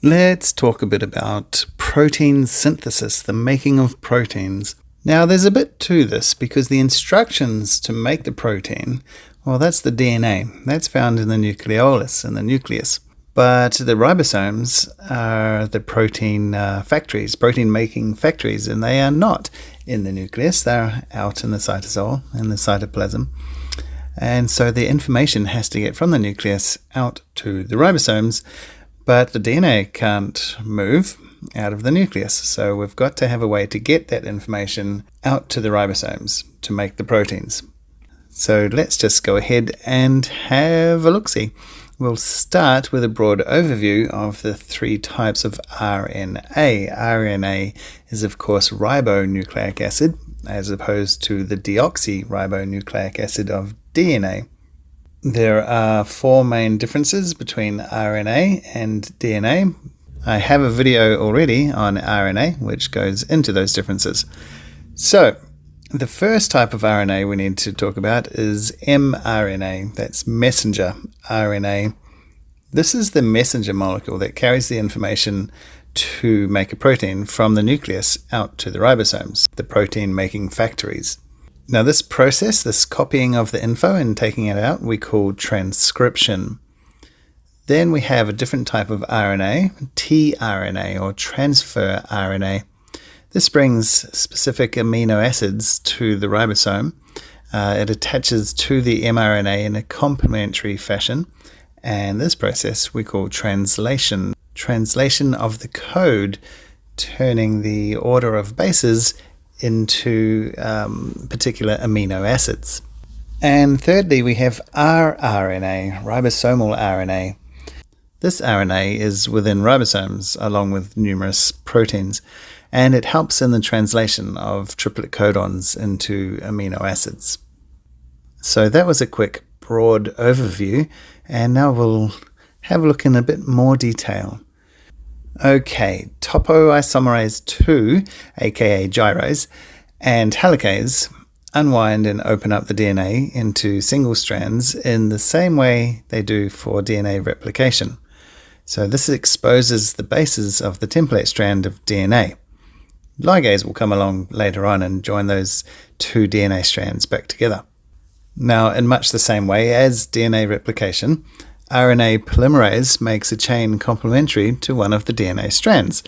Let's talk a bit about protein synthesis, the making of proteins. Now, there's a bit to this because the instructions to make the protein, well, that's the DNA. That's found in the nucleolus, in the nucleus. But the ribosomes are the protein factories, protein-making factories, and they are not in the nucleus. They're out in the cytosol, in the cytoplasm. And so the information has to get from the nucleus out to the ribosomes, but the DNA can't move out of the nucleus. So we've got to have a way to get that information out to the ribosomes to make the proteins. So let's just go ahead and have a look-see. We'll start with a broad overview of the three types of RNA. RNA is, of course, ribonucleic acid, as opposed to the deoxyribonucleic acid of DNA. There are four main differences between RNA and DNA. I have a video already on RNA, which goes into those differences. So, the first type of RNA we need to talk about is mRNA. That's messenger RNA. This is the messenger molecule that carries the information to make a protein from the nucleus out to the ribosomes, the protein-making factories. Now this process, this copying of the info and taking it out, we call transcription. Then we have a different type of RNA, tRNA or transfer RNA. This brings specific amino acids to the ribosome. It attaches to the mRNA in a complementary fashion, and this process we call translation. Translation of the code, turning the order of bases into particular amino acids. And thirdly, we have rRNA, ribosomal RNA. This RNA is within ribosomes along with numerous proteins, and it helps in the translation of triplet codons into amino acids. So that was a quick, broad overview, and now we'll have a look in a bit more detail. Okay, topoisomerase 2, aka gyrase, and helicase unwind and open up the DNA into single strands in the same way they do for DNA replication. So this exposes the bases of the template strand of DNA. Ligase will come along later on and join those two DNA strands back together. Now, in much the same way as DNA replication, RNA polymerase makes a chain complementary to one of the DNA strands.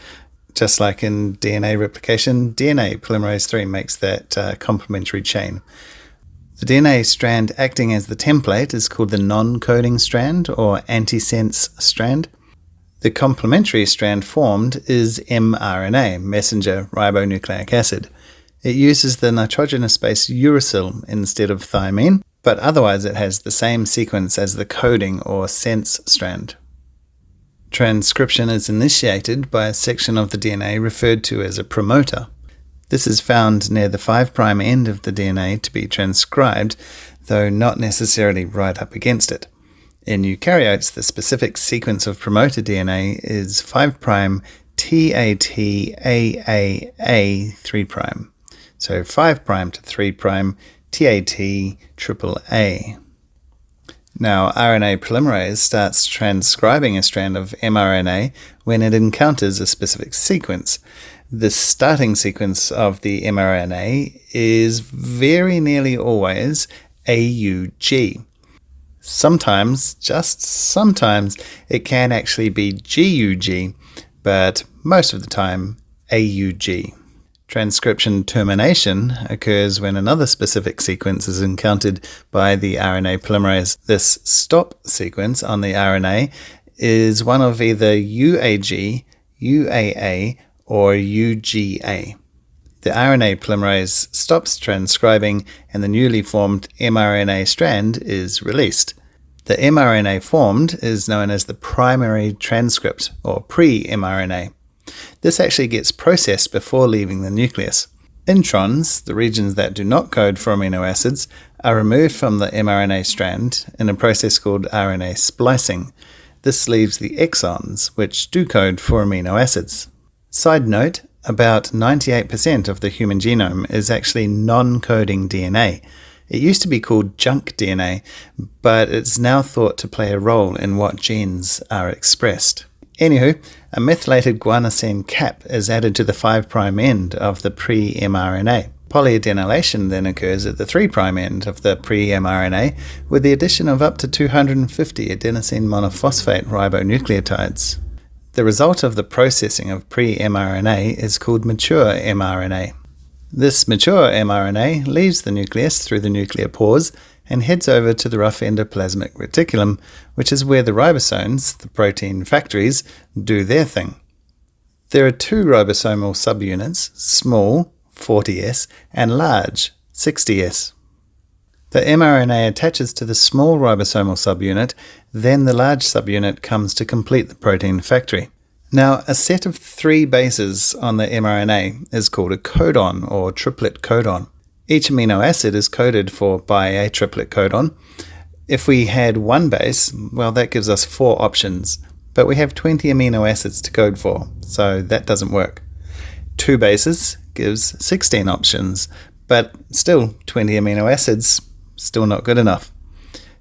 Just like in DNA replication, DNA polymerase 3 makes that complementary chain. The DNA strand acting as the template is called the non-coding strand or antisense strand. The complementary strand formed is mRNA, messenger ribonucleic acid. It uses the nitrogenous base uracil instead of thymine, but otherwise it has the same sequence as the coding or sense strand. Transcription is initiated by a section of the DNA referred to as a promoter. This is found near the 5' end of the DNA to be transcribed, though not necessarily right up against it. In eukaryotes, the specific sequence of promoter DNA is 5' TATAAA 3'. So 5' to 3' TAT AAA. Now, RNA polymerase starts transcribing a strand of mRNA when it encounters a specific sequence. The starting sequence of the mRNA is very nearly always AUG. Sometimes, just sometimes, it can actually be GUG, but most of the time, AUG. Transcription termination occurs when another specific sequence is encountered by the RNA polymerase. This stop sequence on the RNA is one of either UAG, UAA, or UGA. The RNA polymerase stops transcribing and the newly formed mRNA strand is released. The mRNA formed is known as the primary transcript, or pre-mRNA. This actually gets processed before leaving the nucleus. Introns, the regions that do not code for amino acids, are removed from the mRNA strand in a process called RNA splicing. This leaves the exons, which do code for amino acids. Side note, about 98% of the human genome is actually non-coding DNA. It used to be called junk DNA, but it's now thought to play a role in what genes are expressed. Anywho, a methylated guanosine cap is added to the 5' end of the pre-mRNA. Polyadenylation then occurs at the 3' end of the pre-mRNA with the addition of up to 250 adenosine monophosphate ribonucleotides. The result of the processing of pre-mRNA is called mature mRNA. This mature mRNA leaves the nucleus through the nuclear pores and heads over to the rough endoplasmic reticulum, which is where the ribosomes, the protein factories, do their thing. There are two ribosomal subunits, small, 40S, and large, 60S. The mRNA attaches to the small ribosomal subunit, then the large subunit comes to complete the protein factory. Now, a set of 3 bases on the mRNA is called a codon or triplet codon. Each amino acid is coded for by a triplet codon. If we had 1 base, well, that gives us 4 options, but we have 20 amino acids to code for, so that doesn't work. 2 bases gives 16 options, but still 20 amino acids, still not good enough.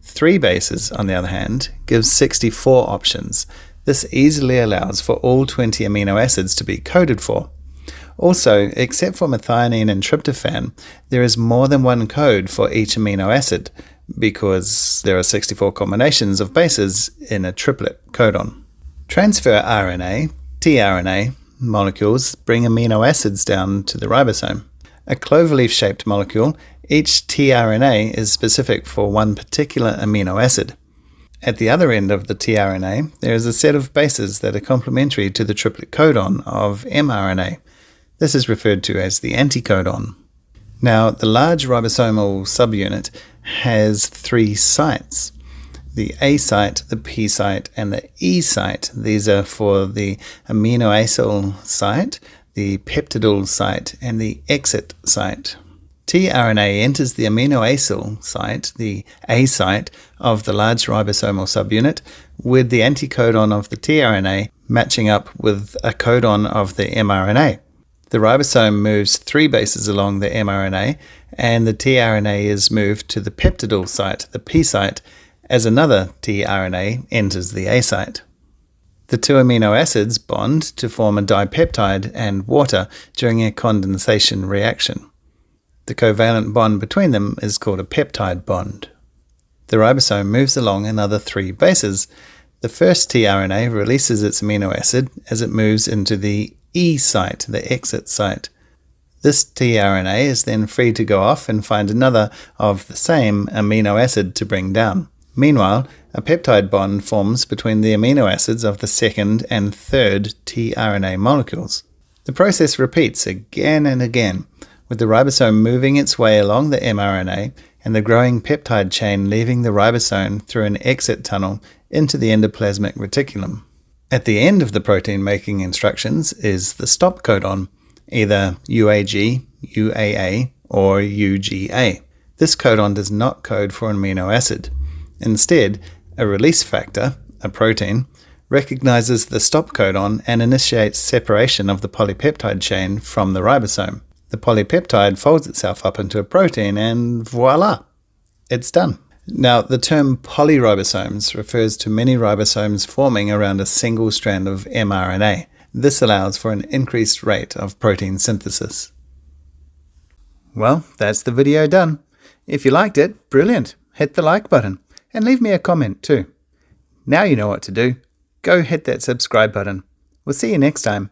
3 bases, on the other hand, gives 64 options. This easily allows for all 20 amino acids to be coded for. Also, except for methionine and tryptophan, there is more than one code for each amino acid, because there are 64 combinations of bases in a triplet codon. Transfer RNA, tRNA, molecules bring amino acids down to the ribosome. A cloverleaf-shaped molecule, each tRNA is specific for one particular amino acid. At the other end of the tRNA, there is a set of bases that are complementary to the triplet codon of mRNA. This is referred to as the anticodon. Now, the large ribosomal subunit has 3 sites. The A site, the P site, and the E site. These are for the aminoacyl site, the peptidyl site, and the exit site. tRNA enters the aminoacyl site, the A site, of the large ribosomal subunit, with the anticodon of the tRNA matching up with a codon of the mRNA. The ribosome moves 3 bases along the mRNA, and the tRNA is moved to the peptidyl site, the P site, as another tRNA enters the A site. The 2 amino acids bond to form a dipeptide and water during a condensation reaction. The covalent bond between them is called a peptide bond. The ribosome moves along another 3 bases. The first tRNA releases its amino acid as it moves into the E site, the exit site. This tRNA is then free to go off and find another of the same amino acid to bring down. Meanwhile, a peptide bond forms between the amino acids of the second and third tRNA molecules. The process repeats again and again, with the ribosome moving its way along the mRNA and the growing peptide chain leaving the ribosome through an exit tunnel into the endoplasmic reticulum. At the end of the protein-making instructions is the stop codon, either UAG, UAA, or UGA. This codon does not code for an amino acid. Instead, a release factor, a protein, recognizes the stop codon and initiates separation of the polypeptide chain from the ribosome. The polypeptide folds itself up into a protein and voila, it's done. Now, the term polyribosomes refers to many ribosomes forming around a single strand of mRNA. This allows for an increased rate of protein synthesis. Well, that's the video done. If you liked it, brilliant. Hit the like button and leave me a comment too. Now you know what to do. Go hit that subscribe button. We'll see you next time.